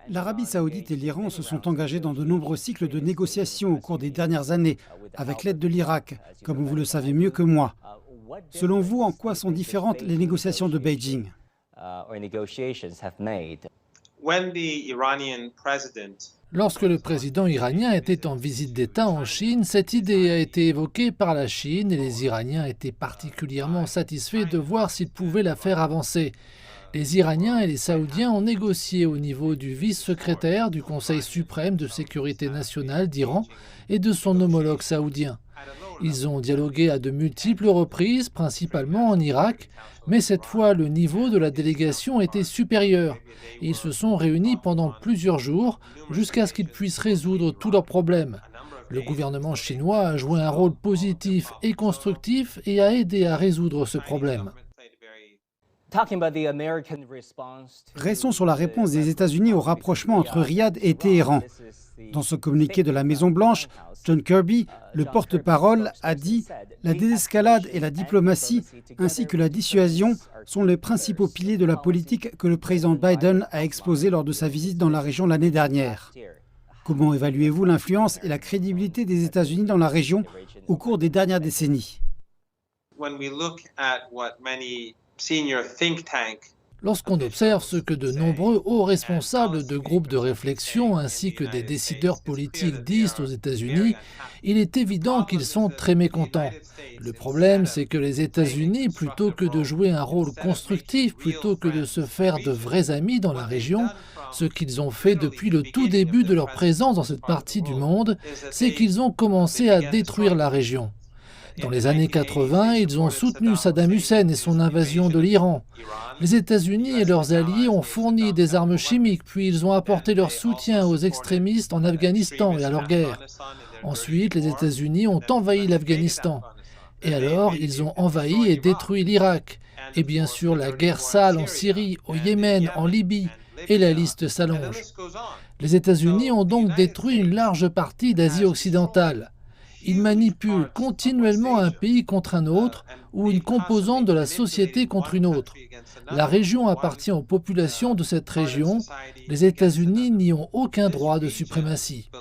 L'Arabie saoudite et l'Iran se sont engagés dans de nombreux cycles de négociations au cours des dernières années, avec l'aide de l'Irak, comme vous le savez mieux que moi. Selon vous, en quoi sont différentes les négociations de Beijing? Lorsque le président iranien était en visite d'État en Chine, cette idée a été évoquée par la Chine et les Iraniens étaient particulièrement satisfaits de voir s'ils pouvaient la faire avancer. Les Iraniens et les Saoudiens ont négocié au niveau du vice-secrétaire du Conseil suprême de sécurité nationale d'Iran et de son homologue saoudien. Ils ont dialogué à de multiples reprises, principalement en Irak, mais cette fois le niveau de la délégation était supérieur. Ils se sont réunis pendant plusieurs jours jusqu'à ce qu'ils puissent résoudre tous leurs problèmes. Le gouvernement chinois a joué un rôle positif et constructif et a aidé à résoudre ce problème. Restons sur la réponse des États-Unis au rapprochement entre Riyad et Téhéran. Dans ce communiqué de la Maison-Blanche, John Kirby, le porte-parole, a dit « La désescalade et la diplomatie, ainsi que la dissuasion, sont les principaux piliers de la politique que le président Biden a exposée lors de sa visite dans la région l'année dernière. » Comment évaluez-vous l'influence et la crédibilité des États-Unis dans la région au cours des dernières décennies? Lorsqu'on observe ce que de nombreux hauts responsables de groupes de réflexion ainsi que des décideurs politiques disent aux États-Unis, il est évident qu'ils sont très mécontents. Le problème, c'est que les États-Unis, plutôt que de jouer un rôle constructif, plutôt que de se faire de vrais amis dans la région, ce qu'ils ont fait depuis le tout début de leur présence dans cette partie du monde, c'est qu'ils ont commencé à détruire la région. Dans les années 80, ils ont soutenu Saddam Hussein et son invasion de l'Iran. Les États-Unis et leurs alliés ont fourni des armes chimiques, puis ils ont apporté leur soutien aux extrémistes en Afghanistan et à leur guerre. Ensuite, les États-Unis ont envahi l'Afghanistan. Et alors, ils ont envahi et détruit l'Irak. Et bien sûr, la guerre sale en Syrie, au Yémen, en Libye. Et la liste s'allonge. Les États-Unis ont donc détruit une large partie d'Asie occidentale. Ils manipulent continuellement un pays contre un autre ou une composante de la société contre une autre. La région appartient aux populations de cette région. Les États-Unis n'y ont aucun droit de suprématie.